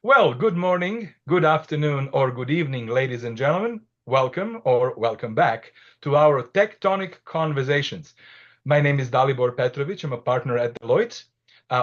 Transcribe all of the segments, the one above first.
Well, good morning, good afternoon, or good evening, ladies and gentlemen. Welcome or welcome back to our Tectonic Conversations. My name is Dalibor Petrovic. I'm a partner at Deloitte.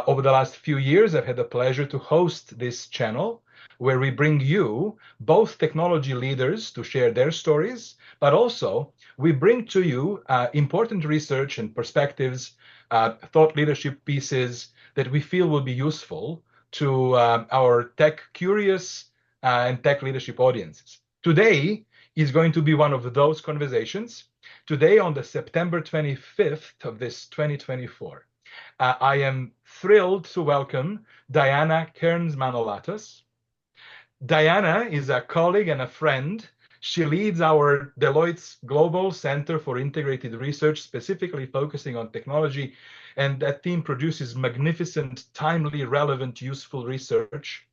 Over the last few years, I've had the pleasure to host this channel where we bring you both technology leaders to share their stories, but also we bring to you important research and perspectives, thought leadership pieces that we feel will be useful to our tech curious and tech leadership audiences. Today is going to be one of those conversations. Today, on the September 25th of this 2024, I am thrilled to welcome Diana Kearns-Manolatos. Diana is a colleague and a friend. She leads our Deloitte's Global Center for Integrated Research, specifically focusing on technology, and that team produces magnificent, timely, relevant, useful research.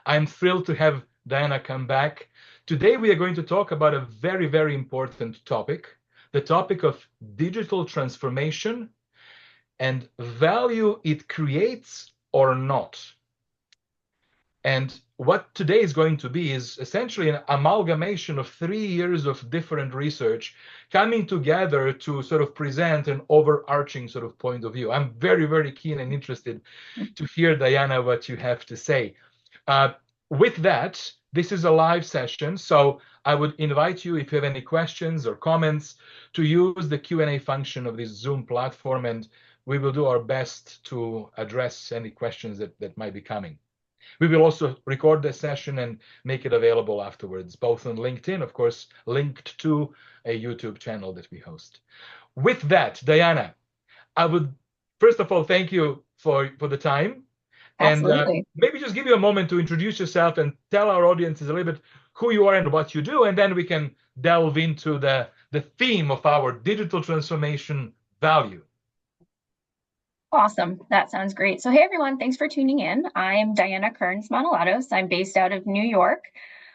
I'm thrilled to have Diana come back. Today, we are going to talk about a very, very important topic, the topic of digital transformation and value it creates or not. And what today is going to be is essentially an amalgamation of 3 years of different research coming together to sort of present an overarching sort of point of view. I'm very, very keen and interested to hear, Diana, what you have to say. With that, this is a live session, so I would invite you, if you have any questions or comments, to use the Q&A function of this Zoom platform, and we will do our best to address any questions that might be coming. We will also record this session and make it available afterwards, both on LinkedIn, of course, linked to a YouTube channel that we host. With that, Diana, I would first of all thank you for the time. And Absolutely. maybe just give you a moment to introduce yourself and tell our audiences a little bit who you are and what you do, and then we can delve into the theme of our digital transformation value. Awesome. That sounds great. So, hey, everyone, thanks for tuning in. I'm Diana Kearns-Manolatos. I'm based out of New York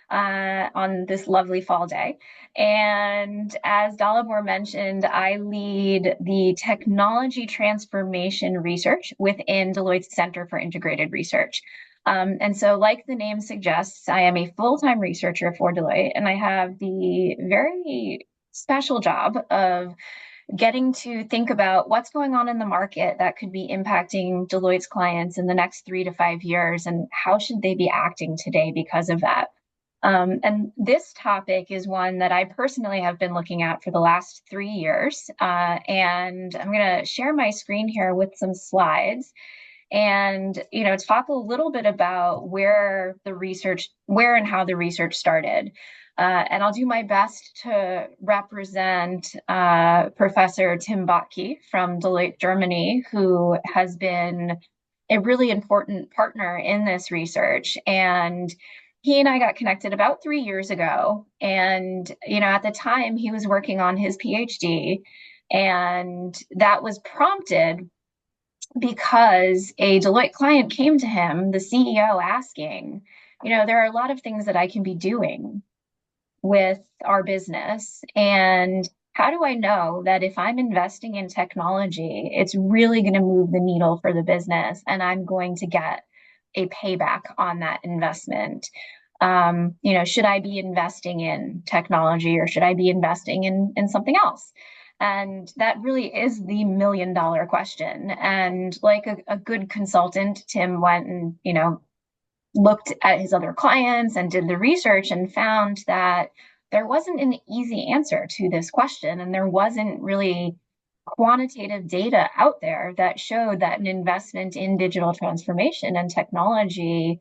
on this lovely fall day. And as Dalibor mentioned, I lead the technology transformation research within Deloitte's Center for Integrated Research. And so, like the name suggests, I am a full-time researcher for Deloitte, and I have the very special job of getting to think about what's going on in the market that could be impacting Deloitte's clients in the next 3 to 5 years, and how should they be acting today because of that. And this topic is one that I personally have been looking at for the last 3 years. And I'm going to share my screen here with some slides and talk a little bit about where and how the research started. And I'll do my best to represent Professor Tim Bottke from Deloitte, Germany, who has been a really important partner in this research. And he and I got connected about 3 years ago. And, at the time he was working on his PhD, and that was prompted because a Deloitte client came to him, the CEO, asking, there are a lot of things that I can be doing with our business. And how do I know that if I'm investing in technology, it's really going to move the needle for the business and I'm going to get a payback on that investment? Should I be investing in technology or should I be investing in something else? And that really is the $1 million question. And like a good consultant, Tim went and, looked at his other clients and did the research and found that there wasn't an easy answer to this question. And there wasn't really quantitative data out there that showed that an investment in digital transformation and technology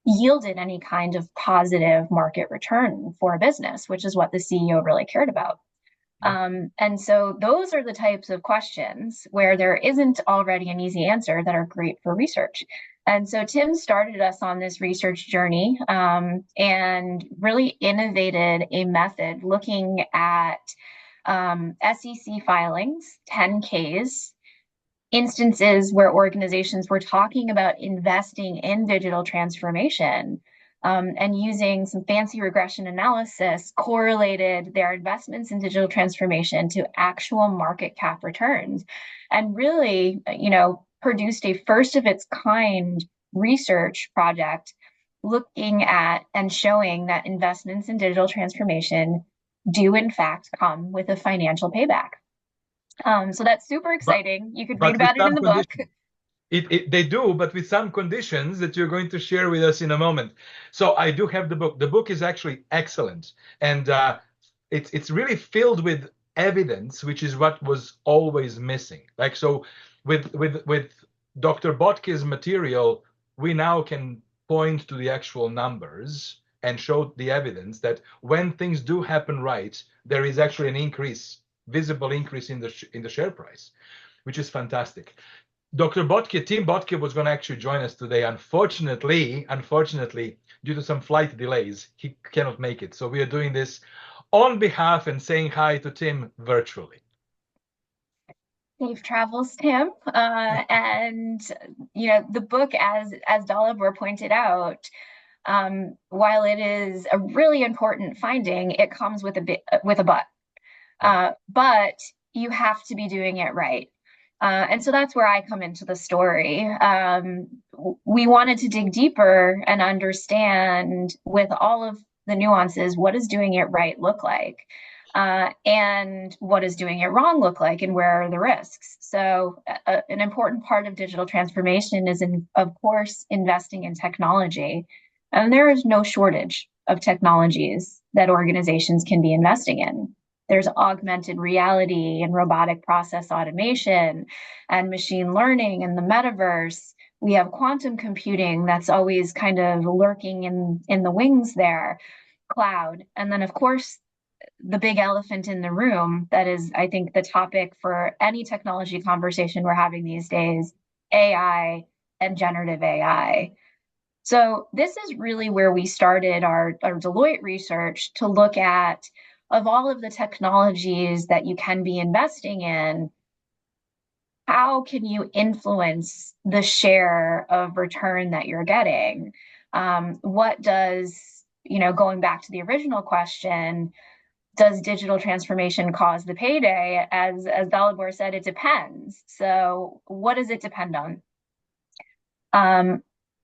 yielded any kind of positive market return for a business, which is what the CEO really cared about. And so those are the types of questions where there isn't already an easy answer that are great for research. And so Tim started us on this research journey and really innovated a method looking at SEC filings, 10Ks, instances where organizations were talking about investing in digital transformation, and using some fancy regression analysis, correlated their investments in digital transformation to actual market cap returns, and really, produced a first of its kind research project looking at and showing that investments in digital transformation do in fact come with a financial payback. So that's super But exciting. You could read but with about it in some the book. conditions. They do, but with some conditions that you're going to share with us in a moment. So I do have the book. The book is actually excellent, and it's really filled with evidence, which is what was always missing. Like so, with Dr. Botke's material, we now can point to the actual numbers and show the evidence that when things do happen right, there is actually an increase, visible increase in the share price, which is fantastic. Dr. Botke, Tim Botke was going to actually join us today. Unfortunately, due to some flight delays, he cannot make it. So we are doing this on behalf and saying hi to Tim virtually. Safe travels, Tim. And the book, as Dalibor pointed out, while it is a really important finding, it comes with a but. But you have to be doing it right. And so that's where I come into the story. We wanted to dig deeper and understand, with all of the nuances, what does doing it right look like? And what does doing it wrong look like, and where are the risks? So an important part of digital transformation is, of course, investing in technology. And there is no shortage of technologies that organizations can be investing in. There's augmented reality and robotic process automation and machine learning and the metaverse. We have quantum computing that's always kind of lurking in the wings there, cloud. And then, of course, the big elephant in the room that is, I think, the topic for any technology conversation we're having these days, AI and generative AI. So this is really where we started our Deloitte research to look at, of all of the technologies that you can be investing in, how can you influence the share of return that you're getting? What does, going back to the original question, does digital transformation cause the payday? As Dalibor said, it depends. So what does it depend on?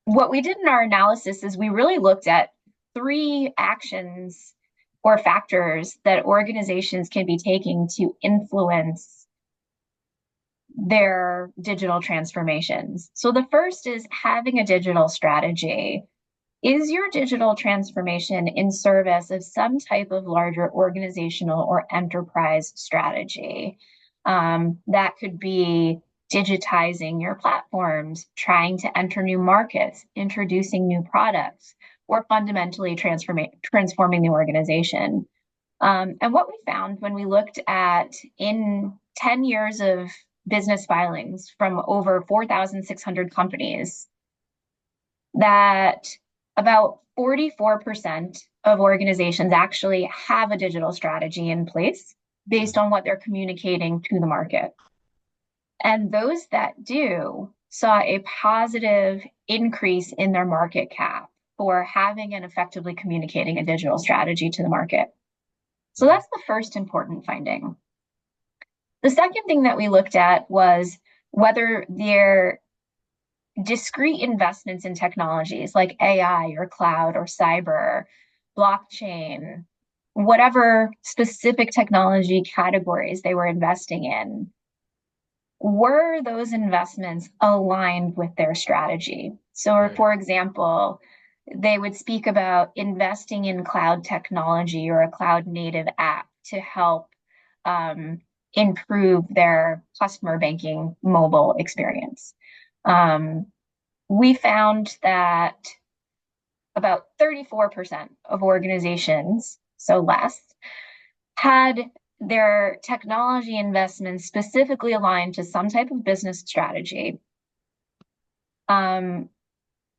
What we did in our analysis is we really looked at 3 actions or factors that organizations can be taking to influence their digital transformations. So the first is having a digital strategy. Is your digital transformation in service of some type of larger organizational or enterprise strategy? That could be digitizing your platforms, trying to enter new markets, introducing new products, or fundamentally transforming the organization. And what we found when we looked at, in 10 years of business filings from over 4,600 companies, that about 44% of organizations actually have a digital strategy in place based on what they're communicating to the market. And those that do saw a positive increase in their market cap for having and effectively communicating a digital strategy to the market. So that's the first important finding. The second thing that we looked at was whether their discrete investments in technologies like AI or cloud or cyber, blockchain, whatever specific technology categories they were investing in, were those investments aligned with their strategy? So, for example, they would speak about investing in cloud technology or a cloud native app to help improve their customer banking mobile experience. We found that about 34% of organizations, so less, had their technology investments specifically aligned to some type of business strategy.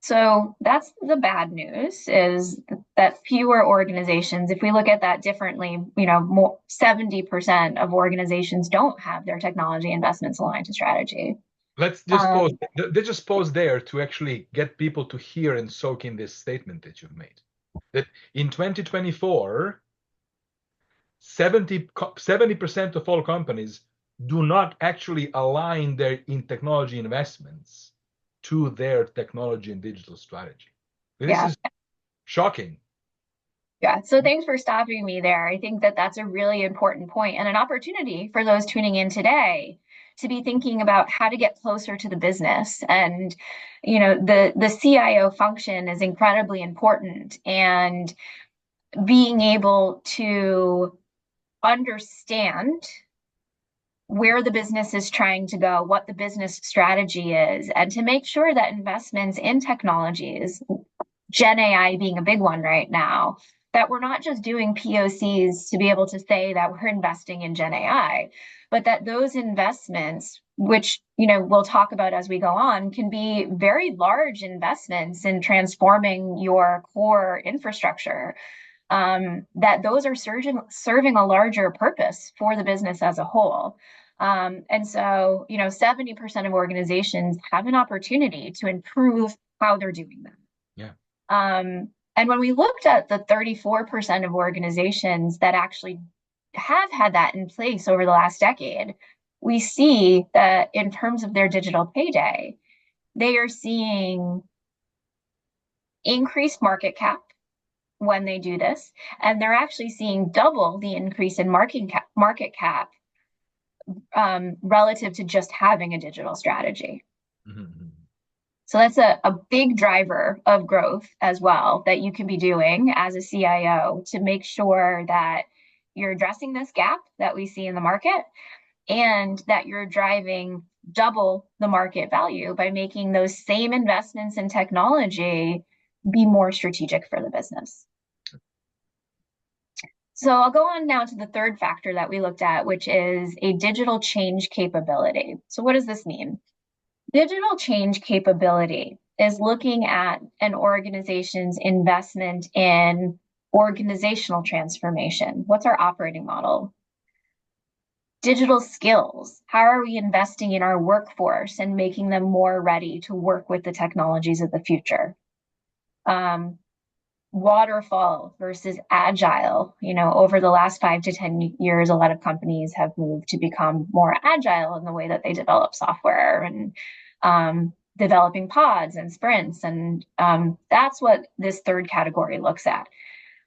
So that's the bad news, is that fewer organizations, if we look at that differently, more 70% of organizations don't have their technology investments aligned to strategy. Let's just pause. Let's just pause there to actually get people to hear and soak in this statement that you've made. That in 2024, 70% of all companies do not actually align their technology investments to their technology and digital strategy. This Yeah. is shocking. Yeah. So thanks for stopping me there. I think that that's a really important point and an opportunity for those tuning in today to be thinking about how to get closer to the business. And, the CIO function is incredibly important, and being able to understand where the business is trying to go, what the business strategy is, and to make sure that investments in technologies, Gen AI being a big one right now, that we're not just doing POCs to be able to say that we're investing in Gen AI, but that those investments, which we'll talk about as we go on, can be very large investments in transforming your core infrastructure. That those are serving a larger purpose for the business as a whole. And so, 70% of organizations have an opportunity to improve how they're doing them. Yeah. And when we looked at the 34% of organizations that actually have had that in place over the last decade, we see that in terms of their digital payday, they are seeing increased market cap when they do this, and they're actually seeing double the increase in market cap relative to just having a digital strategy. Mm-hmm. So that's a big driver of growth as well that you can be doing as a CIO to make sure that you're addressing this gap that we see in the market, and that you're driving double the market value by making those same investments in technology be more strategic for the business. So I'll go on now to the third factor that we looked at, which is a digital change capability. So what does this mean? Digital change capability is looking at an organization's investment in organizational transformation. What's our operating model? Digital skills. How are we investing in our workforce and making them more ready to work with the technologies of the future? Waterfall versus agile. Over the last 5 to 10 years, a lot of companies have moved to become more agile in the way that they develop software and developing pods and sprints. And that's what this third category looks at.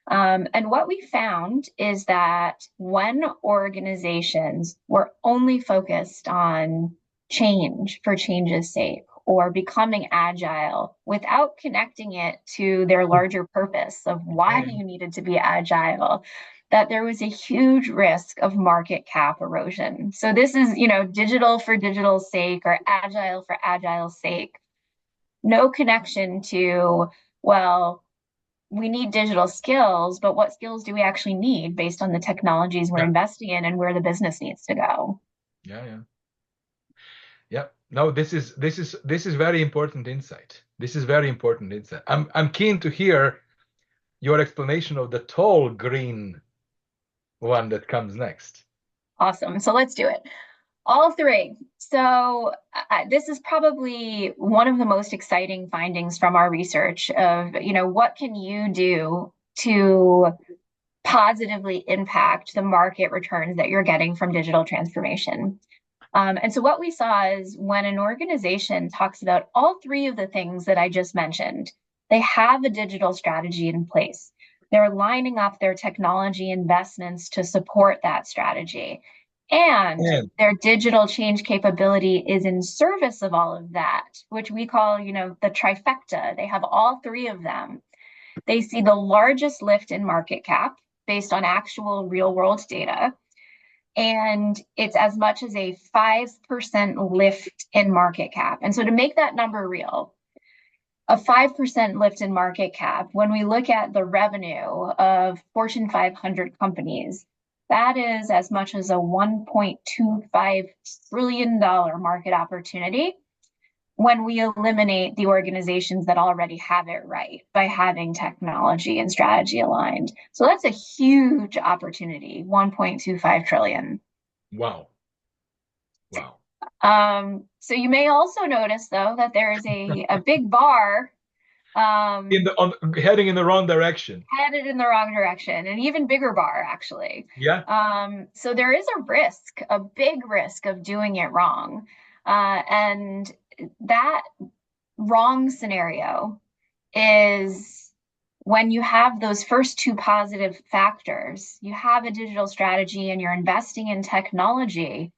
And what we found is that when organizations were only focused on change for change's sake, or becoming agile without connecting it to their larger purpose of why you needed to be agile, that there was a huge risk of market cap erosion. So this is, digital for digital's sake or agile for agile's sake. No connection to, well, we need digital skills, but what skills do we actually need based on the technologies we're investing in and where the business needs to go? Yeah. No, this is very important insight. This is very important insight. I'm keen to hear your explanation of the tall green one that comes next. Awesome. So let's do it. All three. So this is probably one of the most exciting findings from our research of, what can you do to positively impact the market returns that you're getting from digital transformation. And so what we saw is when an organization talks about all three of the things that I just mentioned, they have a digital strategy in place. They're lining up their technology investments to support that strategy. And their digital change capability is in service of all of that, which we call, the trifecta. They have all three of them. They see the largest lift in market cap based on actual real world data. And it's as much as a 5% lift in market cap. And so to make that number real, a 5% lift in market cap, when we look at the revenue of Fortune 500 companies, that is as much as a $1.25 trillion market opportunity when we eliminate the organizations that already have it right by having technology and strategy aligned. So that's a huge opportunity, 1.25 trillion. Wow. So you may also notice, though, that there is a big bar heading in the wrong direction. Headed in the wrong direction, an even bigger bar, actually. Yeah. So there is a big risk of doing it wrong. And that wrong scenario is when you have those first two positive factors, you have a digital strategy and you're investing in technology,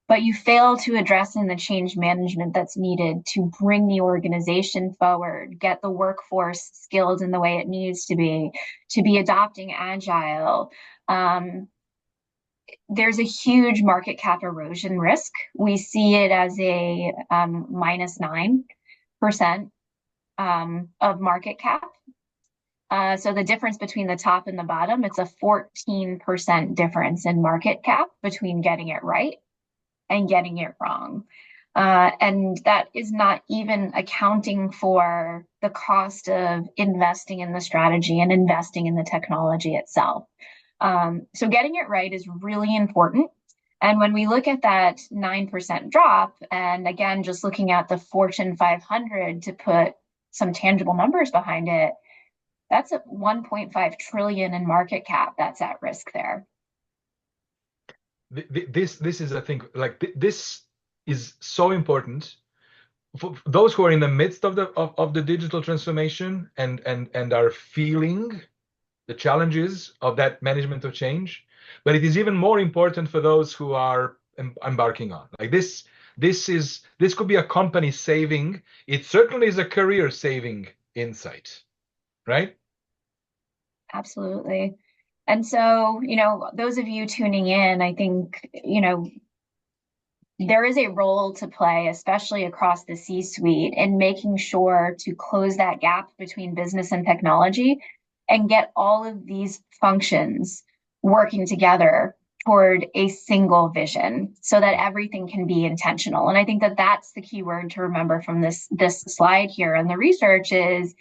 but you fail to address in the change management that's needed to bring the organization forward, get the workforce skilled in the way it needs to be adopting agile. There's a huge market cap erosion risk. We see it as a minus 9% of market cap. So the difference between the top and the bottom, it's a 14% difference in market cap between getting it right and getting it wrong. And that is not even accounting for the cost of investing in the strategy and investing in the technology itself. So getting it right is really important. And when we look at that 9% drop, and again, just looking at the Fortune 500 to put some tangible numbers behind it, that's a 1.5 trillion in market cap that's at risk there. This is, I think, like this is so important for those who are in the midst of the digital transformation and are feeling the challenges of that management of change. But it is even more important for those who are embarking on. Like this could be a company saving. It certainly is a career saving insight, right? Absolutely. And so, those of you tuning in, I think, there is a role to play, especially across the C-suite, in making sure to close that gap between business and technology and get all of these functions working together toward a single vision so that everything can be intentional. And I think that that's the key word to remember from this slide here. And the research is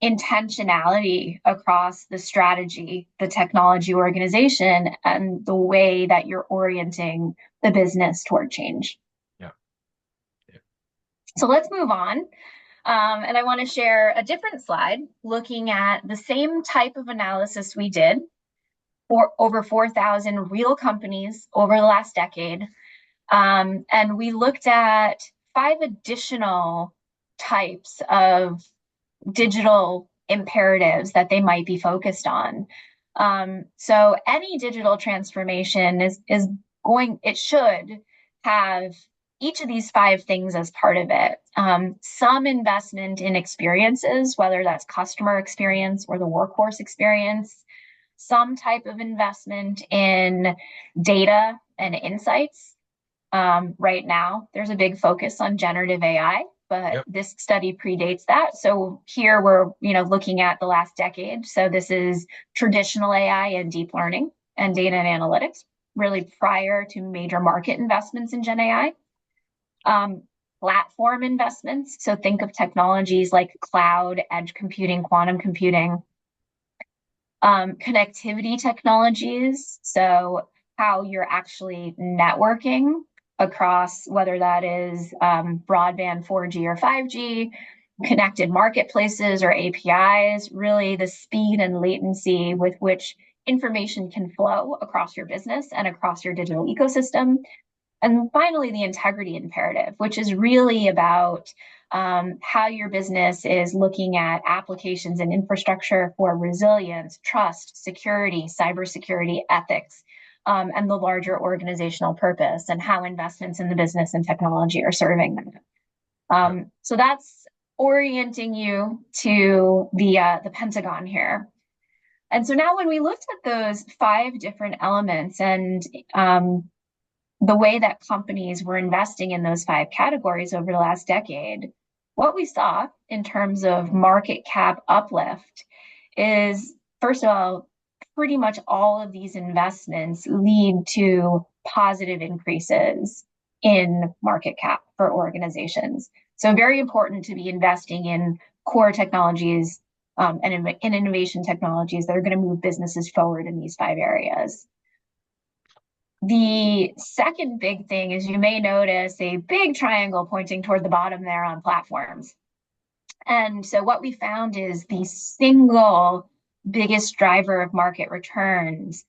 intentionality across the strategy, the technology organization, and the way that you're orienting the business toward change. Yeah. So let's move on. And I want to share a different slide looking at the same type of analysis we did for over 4,000 real companies over the last decade. And we looked at 5 additional types of digital imperatives that they might be focused on. So any digital transformation it should have each of these 5 things as part of it. Some investment in experiences, whether that's customer experience or the workforce experience, some type of investment in data and insights. Right now, there's a big focus on generative AI, but this study predates that. So here we're, looking at the last decade. So this is traditional AI and deep learning and data and analytics, really prior to major market investments in Gen AI. Platform investments. So think of technologies like cloud, edge computing, quantum computing. Connectivity technologies. So how you're actually networking across, whether that is broadband 4G or 5G, connected marketplaces or APIs, really the speed and latency with which information can flow across your business and across your digital ecosystem. And finally, the integrity imperative, which is really about how your business is looking at applications and infrastructure for resilience, trust, security, cybersecurity, ethics, and the larger organizational purpose and how investments in the business and technology are serving them. So that's orienting you to the Pentagon here. And so now when we looked at those 5 different elements and the way that companies were investing in those 5 categories over the last decade, what we saw in terms of market cap uplift is, first of all, pretty much all of these investments lead to positive increases in market cap for organizations. So very important to be investing in core technologies and in innovation technologies that are going to move businesses forward in these 5 areas. The second big thing is you may notice a big triangle pointing toward the bottom there on platforms. And so what we found is the single biggest driver of market returns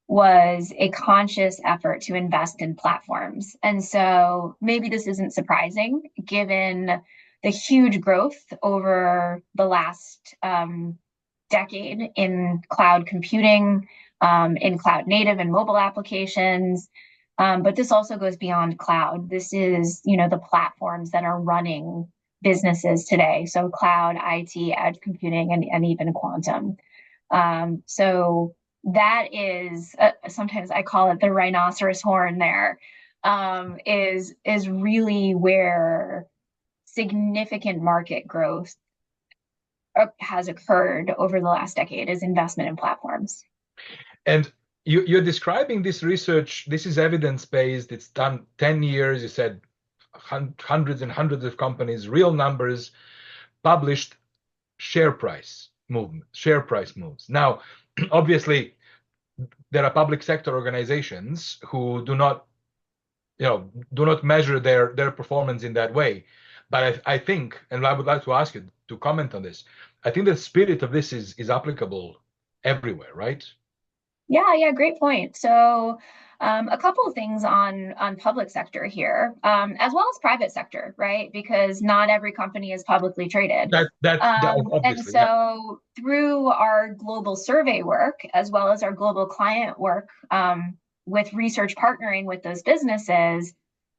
was a conscious effort to invest in platforms. And so maybe this isn't surprising given the huge growth over the last decade in cloud computing, in cloud native and mobile applications. But this also goes beyond cloud. This is, the platforms that are running businesses today. So cloud, IT, edge computing, and even quantum. So that is sometimes I call it the rhinoceros horn there, is really where significant market growth has occurred over the last decade, is investment in platforms. And you're describing this research. This is evidence-based. It's done 10 years. You said hundreds and hundreds of companies, real numbers, published share price moves. Now, obviously, there are public sector organizations who do not measure their performance in that way. But I think, and I would like to ask you to comment on this, I think the spirit of this is applicable everywhere, right? Yeah, great point. So a couple of things on public sector here, as well as private sector, right? Because not every company is publicly traded. Obviously, and so through our global survey work, as well as our global client work, with research partnering with those businesses,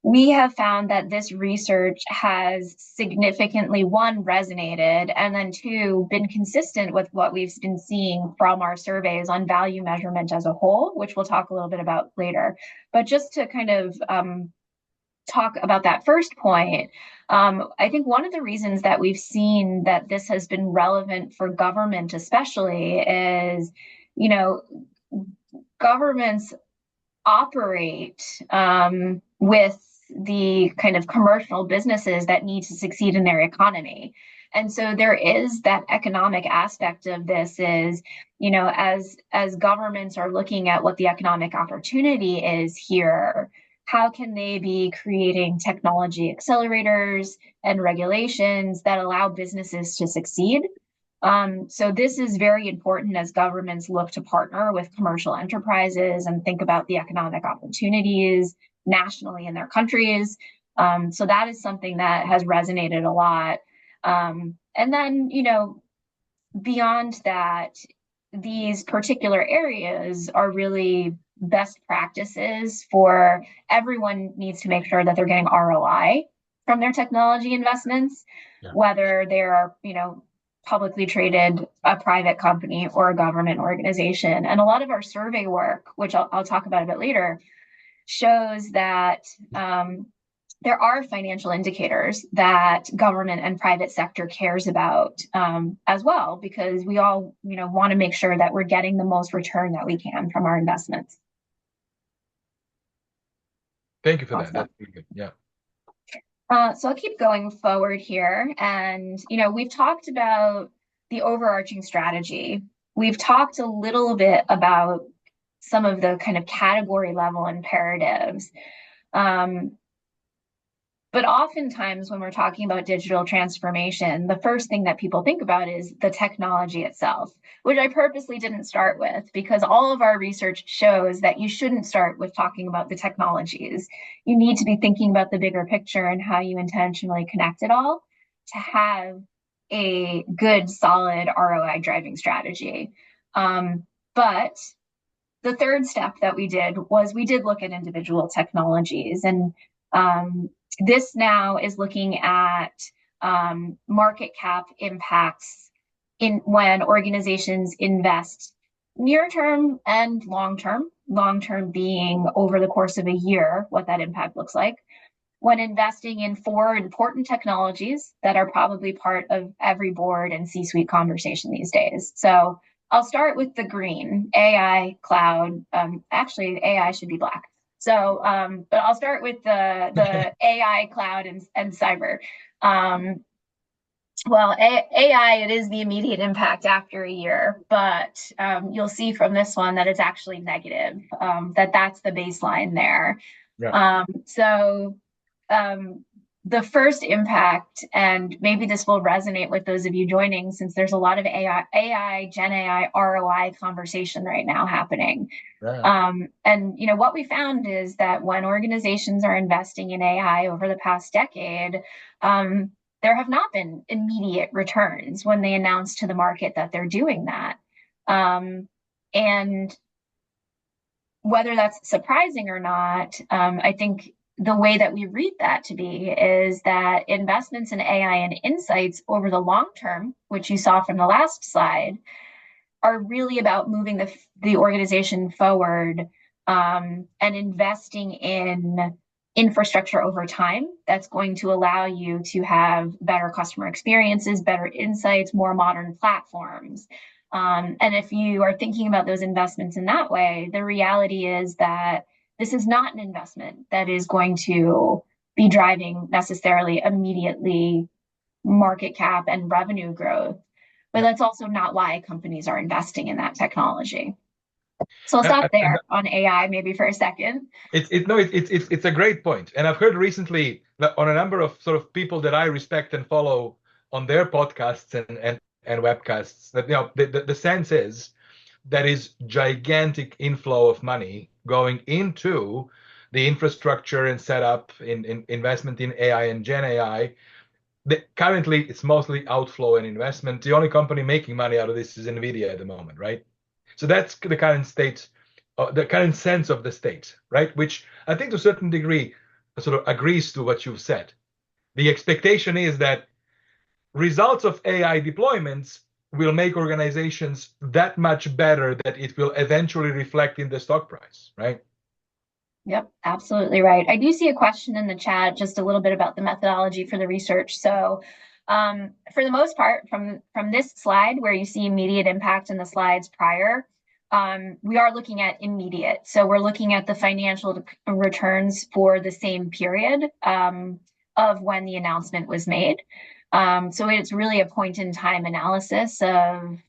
we have found that this research has significantly, one, resonated, and then two, been consistent with what we've been seeing from our surveys on value measurement as a whole, which we'll talk a little bit about later. But just to kind of talk about that first point, I think one of the reasons that we've seen that this has been relevant for government especially is, governments operate with the kind of commercial businesses that need to succeed in their economy. And so there is that economic aspect of this is, as governments are looking at what the economic opportunity is here, how can they be creating technology accelerators and regulations that allow businesses to succeed? So this is very important as governments look to partner with commercial enterprises and think about the economic opportunities nationally in their countries. So that is something that has resonated a lot. And then, beyond that, these particular areas are really best practices for everyone needs to make sure that they're getting ROI from their technology investments, whether they're, publicly traded, a private company, or a government organization. And a lot of our survey work, which I'll talk about a bit later, shows that there are financial indicators that government and private sector cares about as well, because we all, want to make sure that we're getting the most return that we can from our investments. Thank you for that. That's pretty good. Yeah. So I'll keep going forward here. And, we've talked about the overarching strategy. We've talked a little bit about some of the kind of category level imperatives. But oftentimes when we're talking about digital transformation, the first thing that people think about is the technology itself, which I purposely didn't start with, because all of our research shows that you shouldn't start with talking about the technologies. You need to be thinking about the bigger picture and how you intentionally connect it all to have a good, solid ROI driving strategy. But the third step that we did was we did look at individual technologies, and this now is looking at market cap impacts in when organizations invest near term and long term being over the course of a year, what that impact looks like, when investing in 4 important technologies that are probably part of every board and C-suite conversation these days. So I'll start with the green, AI, cloud. Actually, AI should be black. So, but I'll start with the AI, cloud, and cyber. Well, AI, it is the immediate impact after a year, but you'll see from this one that it's actually negative, that's the baseline there. Yeah. The first impact, and maybe this will resonate with those of you joining, since there's a lot of AI, Gen AI, ROI conversation right now happening. Yeah. And what we found is that when organizations are investing in AI over the past decade, there have not been immediate returns when they announce to the market that they're doing that. And whether that's surprising or not, I think the way that we read that to be is that investments in AI and insights over the long term, which you saw from the last slide, are really about moving the organization forward, and investing in infrastructure over time that's going to allow you to have better customer experiences, better insights, more modern platforms. And if you are thinking about those investments in that way, the reality is that this is not an investment that is going to be driving necessarily immediately market cap and revenue growth. But that's also not why companies are investing in that technology. So I'll stop there on AI maybe for a second. It's a great point. And I've heard recently that on a number of sort of people that I respect and follow on their podcasts and webcasts that the sense is there is gigantic inflow of money going into the infrastructure and setup in investment in AI and Gen AI. Currently, it's mostly outflow and investment. The only company making money out of this is NVIDIA at the moment, right? So that's the current state, the current sense of the state, right? Which I think to a certain degree sort of agrees to what you've said. The expectation is that results of AI deployments will make organizations that much better that it will eventually reflect in the stock price, right? Yep, absolutely right. I do see a question in the chat just a little bit about the methodology for the research. So for the most part, from this slide where you see immediate impact in the slides prior, we are looking at immediate. So we're looking at the financial returns for the same period of when the announcement was made. So it's really a point in time analysis of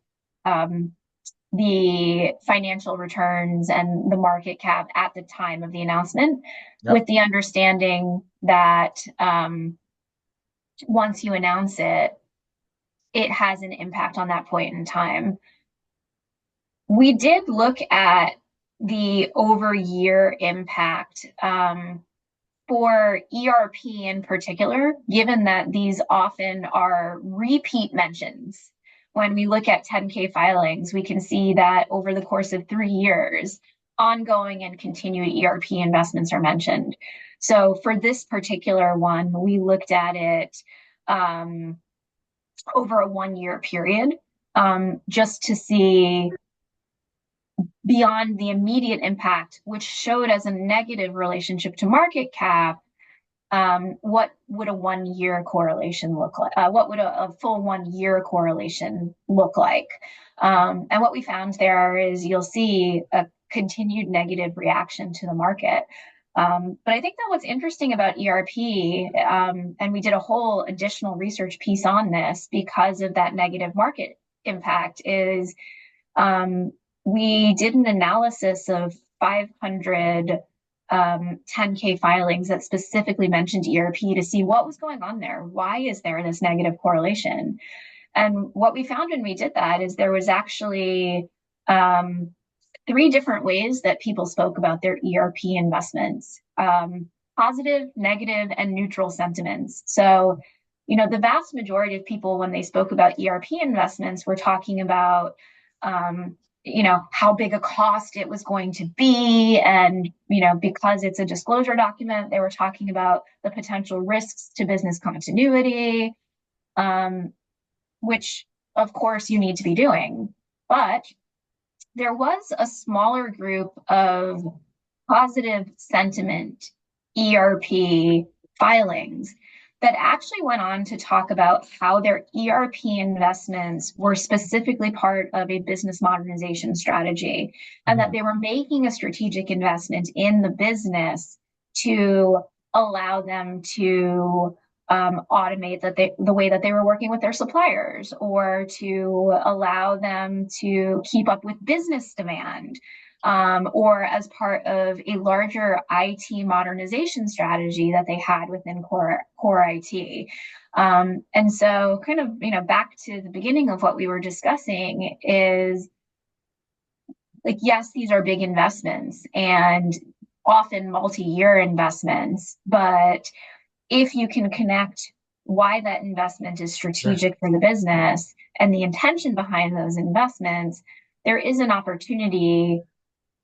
the financial returns and the market cap at the time of the announcement, with the understanding that once you announce it, it has an impact on that point in time. We did look at the over year impact for ERP in particular, given that these often are repeat mentions. When we look at 10K filings, we can see that over the course of 3 years, ongoing and continued ERP investments are mentioned. So for this particular one, we looked at it over a 1-year period, just to see beyond the immediate impact, which showed as a negative relationship to market cap, what would a 1-year correlation look like? What would a full 1-year correlation look like? And what we found there is you'll see a continued negative reaction to the market. But I think that what's interesting about ERP, and we did a whole additional research piece on this because of that negative market impact, is we did an analysis of 500 10K filings that specifically mentioned ERP to see what was going on there. Why is there this negative correlation? And what we found when we did that is there was actually 3 different ways that people spoke about their ERP investments: positive, negative, and neutral sentiments. So, the vast majority of people, when they spoke about ERP investments, were talking about how big a cost it was going to be. And, because it's a disclosure document, they were talking about the potential risks to business continuity, which of course you need to be doing. But there was a smaller group of positive sentiment ERP filings that actually went on to talk about how their ERP investments were specifically part of a business modernization strategy, and that they were making a strategic investment in the business to allow them to automate the way that they were working with their suppliers, or to allow them to keep up with business demand, or as part of a larger IT modernization strategy that they had within core IT. And so kind of, back to the beginning of what we were discussing is, like, yes, these are big investments and often multi-year investments, but if you can connect why that investment is Yeah. strategic for the business and the intention behind those investments, there is an opportunity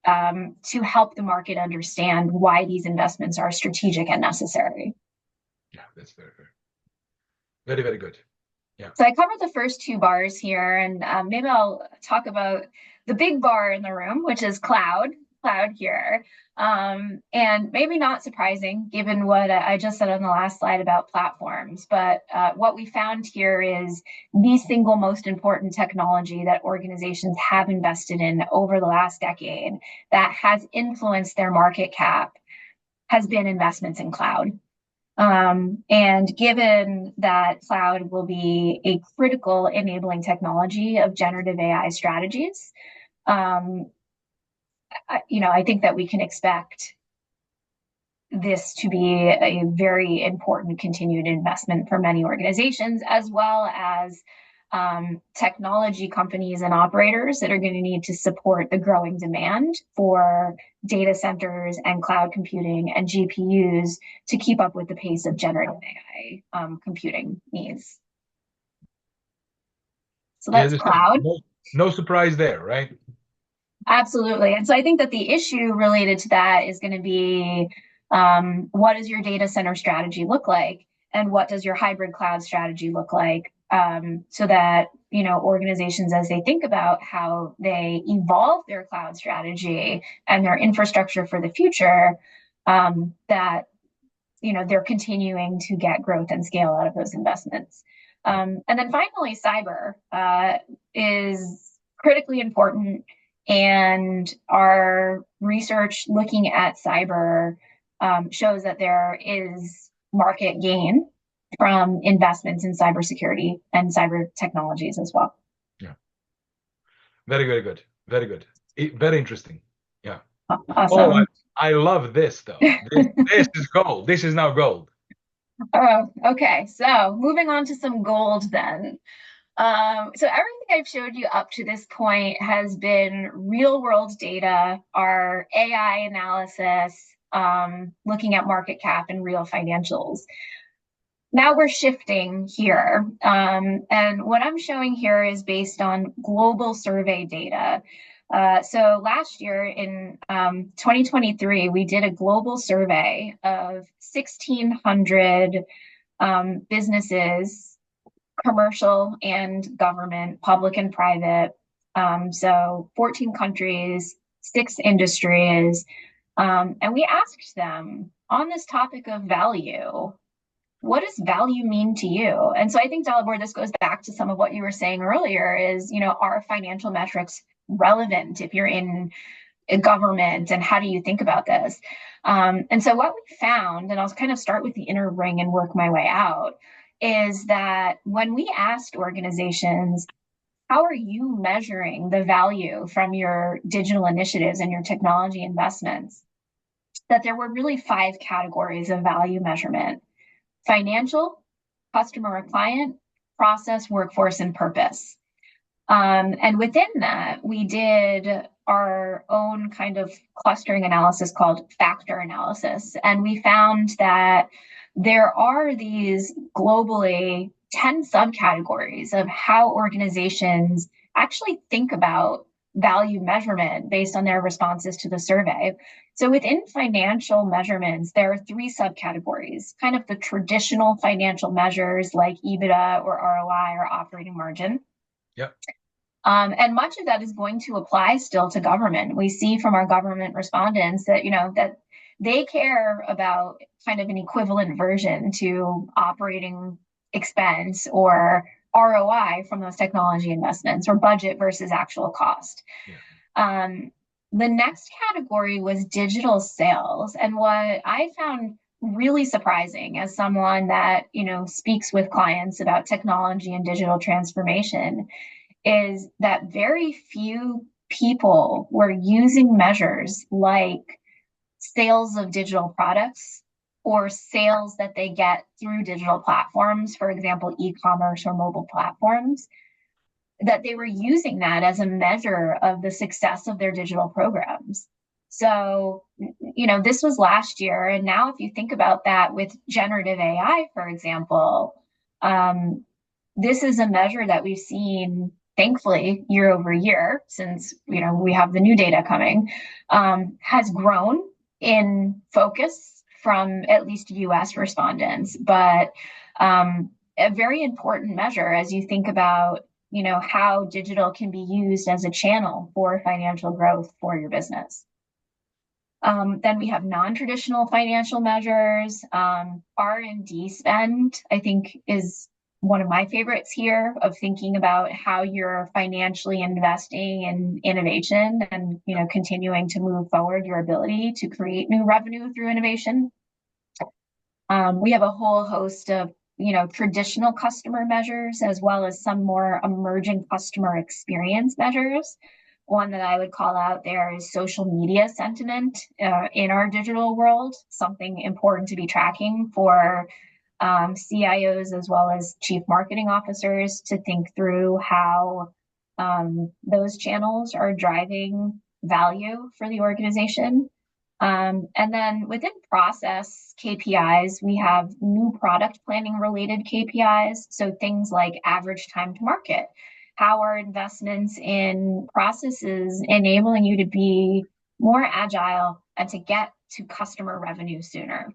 to help the market understand why these investments are strategic and necessary. Yeah, that's very, very, very, very good. Yeah. So I covered the first two bars here, and maybe I'll talk about the big bar in the room, which is cloud here. And maybe not surprising given what I just said on the last slide about platforms, but what we found here is the single most important technology that organizations have invested in over the last decade that has influenced their market cap has been investments in cloud. And given that cloud will be a critical enabling technology of generative AI strategies, I think that we can expect this to be a very important continued investment for many organizations, as well as technology companies and operators that are going to need to support the growing demand for data centers and cloud computing and GPUs to keep up with the pace of generative AI computing needs. So that's cloud. No surprise there, right? Absolutely. And so I think that the issue related to that is going to be what does your data center strategy look like? And what does your hybrid cloud strategy look like? So that, organizations, as they think about how they evolve their cloud strategy and their infrastructure for the future, that, they're continuing to get growth and scale out of those investments. And then finally, cyber is critically important. And our research looking at cyber shows that there is market gain from investments in cybersecurity and cyber technologies as well. Yeah. Very, very good. Very good. Very interesting. Yeah. Awesome. Oh, I love this though. This is gold. This is now gold. Oh, okay. So moving on to some gold then. So everything I've showed you up to this point has been real world data, our AI analysis, looking at market cap and real financials. Now we're shifting here. And what I'm showing here is based on global survey data. So last year in 2023, we did a global survey of 1,600 businesses, commercial and government, public and private. So 14 countries, 6 industries. And we asked them on this topic of value, what does value mean to you? And so I think, Dalibor, this goes back to some of what you were saying earlier is, are financial metrics relevant if you're in a government, and how do you think about this? And so what we found, and I'll kind of start with the inner ring and work my way out, is that when we asked organizations, how are you measuring the value from your digital initiatives and your technology investments, that there were really 5 categories of value measurement: financial, customer or client, process, workforce, and purpose. And within that, we did our own kind of clustering analysis called factor analysis. And we found that there are these globally 10 subcategories of how organizations actually think about value measurement based on their responses to the survey. So within financial measurements, there are 3 subcategories, kind of the traditional financial measures like EBITDA or ROI or operating margin. Yep. And much of that is going to apply still to government. We see from our government respondents that, that they care about kind of an equivalent version to operating expense or ROI from those technology investments, or budget versus actual cost. Yeah. The next category was digital sales. And what I found really surprising as someone that, speaks with clients about technology and digital transformation is that very few people were using measures like sales of digital products or sales that they get through digital platforms, for example, e-commerce or mobile platforms, that they were using that as a measure of the success of their digital programs. So, this was last year. And now if you think about that with generative AI, for example, This is a measure that we've seen, thankfully, year over year, since we have the new data coming, has grown in focus from at least US respondents, but a very important measure as you think about how digital can be used as a channel for financial growth for your business. Then we have non-traditional financial measures. R&D spend, I think, is one of my favorites here, of thinking about how you're financially investing in innovation and continuing to move forward your ability to create new revenue through innovation. We have a whole host of traditional customer measures, as well as some more emerging customer experience measures. One that I would call out there is social media sentiment in our digital world, something important to be tracking for CIOs as well as chief marketing officers to think through how those channels are driving value for the organization. And then within process KPIs, we have new product planning related KPIs. So things like average time to market. How are investments in processes enabling you to be more agile and to get to customer revenue sooner?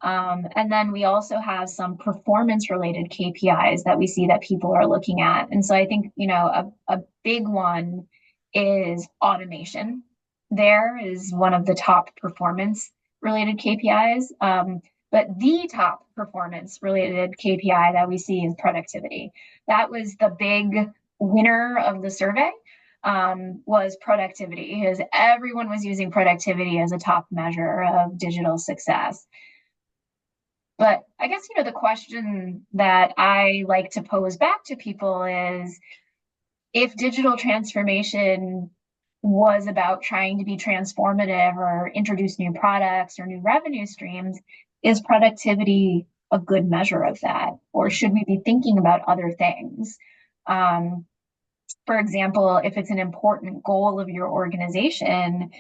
And then we also have some performance related KPIs that we see that people are looking at. And so I think, a big one is automation. There is one of the top performance related KPIs. But the top performance related KPI that we see is productivity. That was the big winner of the survey, was productivity, because everyone was using productivity as a top measure of digital success. But I guess, the question that I like to pose back to people is, if digital transformation was about trying to be transformative or introduce new products or new revenue streams, is productivity a good measure of that? Or should we be thinking about other things? For example, if it's an important goal of your organization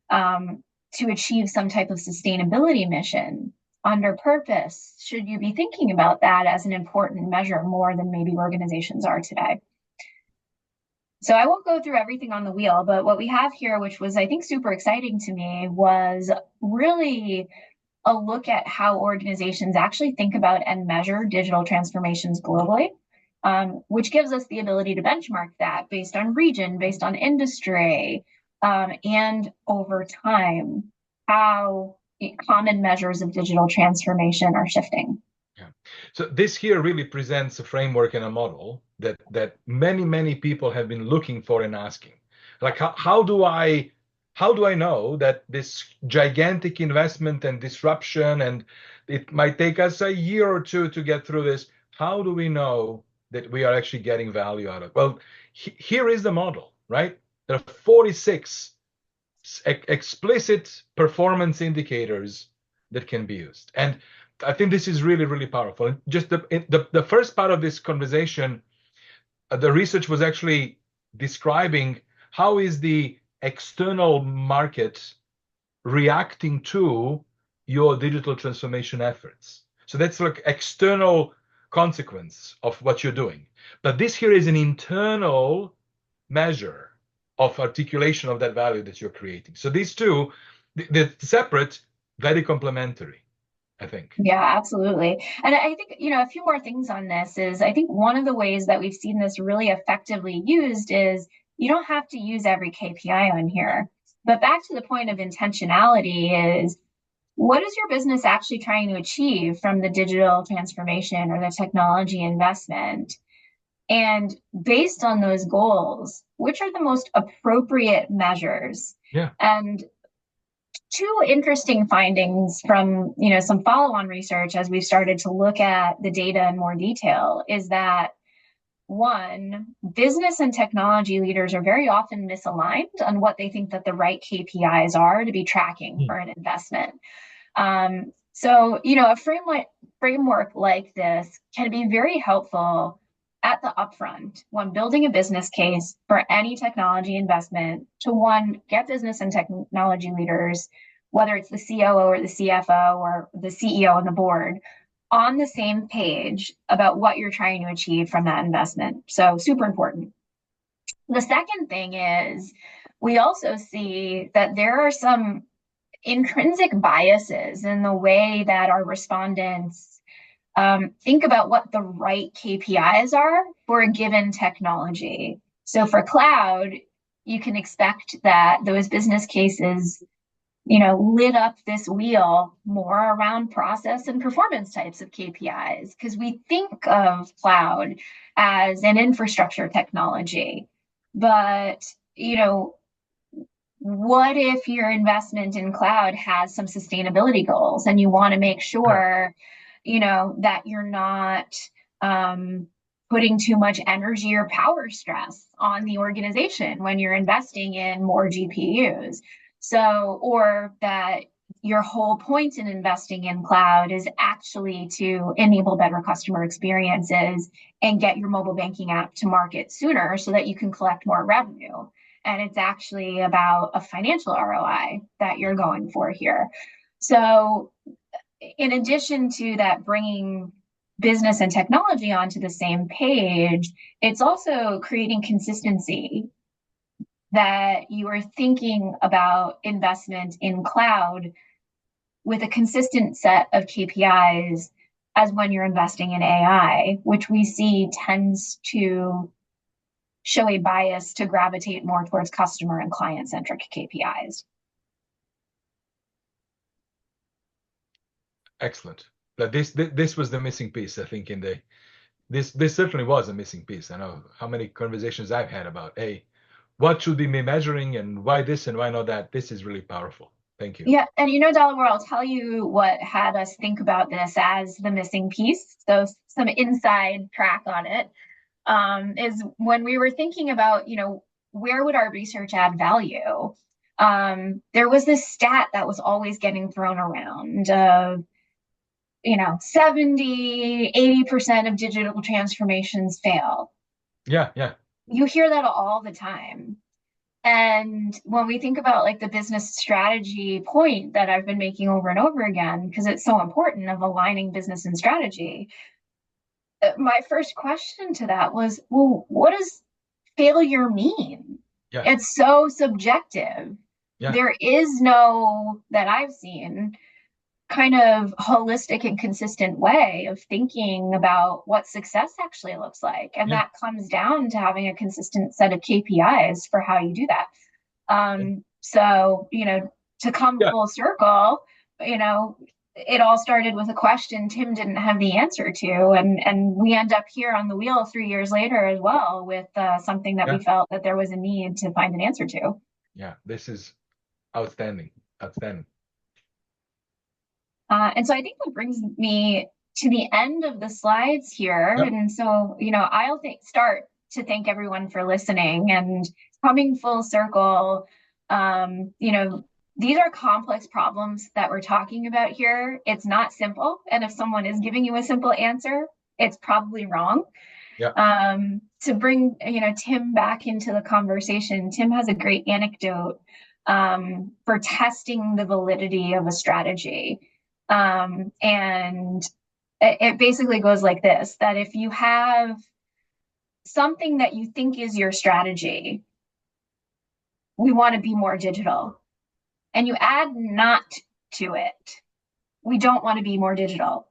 to achieve some type of sustainability mission under purpose, should you be thinking about that as an important measure more than maybe organizations are today? So I won't go through everything on the wheel, but what we have here, which was, I think, super exciting to me, was really a look at how organizations actually think about and measure digital transformations globally, which gives us the ability to benchmark that based on region, based on industry, and over time, how common measures of digital transformation are shifting. Yeah. So this here really presents a framework and a model that many people have been looking for and asking. Like, how do I know that this gigantic investment and disruption, and it might take us a year or two to get through this, how do we know that we are actually getting value out of it? Well, here is the model, right? There are 46 explicit performance indicators that can be used. And I think this is really powerful. And just the first part of this conversation, the research was actually describing how is the external market reacting to your digital transformation efforts. So that's like external consequence of what you're doing. But this here is an internal measure of articulation of that value that you're creating. So these two, they're separate, very complementary, I think. Yeah, absolutely. And I think, a few more things on this is, I think one of the ways that we've seen this really effectively used is, you don't have to use every KPI on here. But back to the point of intentionality is, what is your business actually trying to achieve from the digital transformation or the technology investment? And based on those goals, which are the most appropriate measures? Yeah. And two interesting findings from some follow-on research as we've started to look at the data in more detail is that, one, business and technology leaders are very often misaligned on what they think that the right KPIs are to be tracking for an investment. So, a framework like this can be very helpful at the upfront when building a business case for any technology investment to, one, get business and technology leaders, whether it's the COO or the CFO or the CEO and the board, on the same page about what you're trying to achieve from that investment. So super important. The second thing is we also see that there are some intrinsic biases in the way that our respondents think about what the right KPIs are for a given technology. So for cloud, you can expect that those business cases, lit up this wheel more around process and performance types of KPIs because we think of cloud as an infrastructure technology. But, what if your investment in cloud has some sustainability goals and you want to make sure, that you're not putting too much energy or power stress on the organization when you're investing in more GPUs? So, or that your whole point in investing in cloud is actually to enable better customer experiences and get your mobile banking app to market sooner so that you can collect more revenue. And it's actually about a financial ROI that you're going for here. So, in addition to that, bringing business and technology onto the same page, it's also creating consistency that you are thinking about investment in cloud with a consistent set of KPIs as when you're investing in AI, which we see tends to show a bias to gravitate more towards customer and client-centric KPIs. Excellent. This was the missing piece, I think, this certainly was a missing piece. I know how many conversations I've had about, hey, what should we be measuring and why this and why not that? This is really powerful. Thank you. Yeah, and Dalibor, I'll tell you what had us think about this as the missing piece. So some inside track on it is when we were thinking about, where would our research add value? There was this stat that was always getting thrown around of, 70, 80% of digital transformations fail. Yeah. You hear that all the time. And when we think about like the business strategy point that I've been making over and over again, because it's so important of aligning business and strategy, my first question to that was, well, what does failure mean? Yeah. It's so subjective. Yeah. There is no, that I've seen, kind of holistic and consistent way of thinking about what success actually looks like. And that comes down to having a consistent set of KPIs for how you do that. So, to come full circle, it all started with a question Tim didn't have the answer to. And we end up here on the wheel 3 years later as well with something that we felt that there was a need to find an answer to. Yeah, this is outstanding. And so I think that brings me to the end of the slides here. Yep. And so, I'll start to thank everyone for listening and coming full circle. These are complex problems that we're talking about here. It's not simple. And if someone is giving you a simple answer, it's probably wrong. Yeah. To bring, Tim back into the conversation, Tim has a great anecdote for testing the validity of a strategy. And it basically goes like this, that if you have something that you think is your strategy, we want to be more digital, and you add not to it, we don't want to be more digital.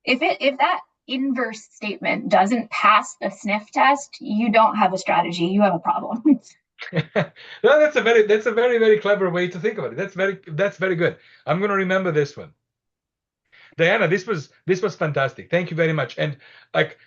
If that inverse statement doesn't pass the sniff test, you don't have a strategy, you have a problem. No, that's a very, very clever way to think about it. That's very good. I'm going to remember this one. Diana, this was fantastic. Thank you very much. And like,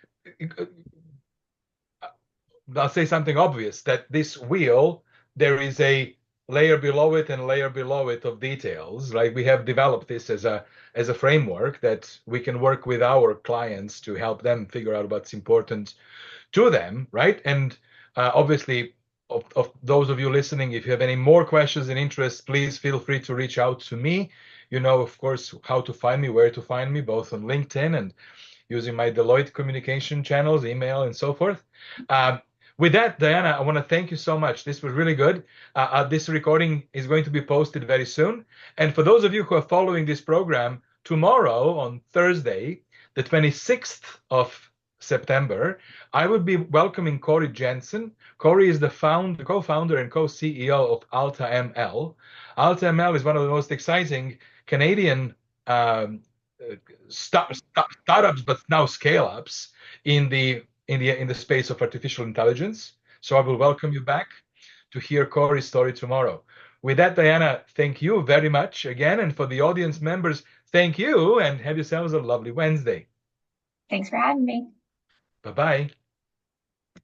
I'll say something obvious, that this wheel, there is a layer below it and layer below it of details. Right? We have developed this as a framework that we can work with our clients to help them figure out what's important to them, right? And obviously, of those of you listening, if you have any more questions and interests, please feel free to reach out to me. You know, of course, how to find me, where to find me, both on LinkedIn and using my Deloitte communication channels, email, and so forth. With that, Diana, I want to thank you so much. This was really good. This recording is going to be posted very soon. And for those of you who are following this program, tomorrow on Thursday, the 26th of September, I will be welcoming Corey Jensen. Corey is the co-founder and co-CEO of AltaML. AltaML is one of the most exciting Canadian startups, but now scale-ups in the space of artificial intelligence. So I will welcome you back to hear Corey's story tomorrow. With that, Diana, thank you very much again. And for the audience members, thank you and have yourselves a lovely Wednesday. Thanks for having me. Bye-bye.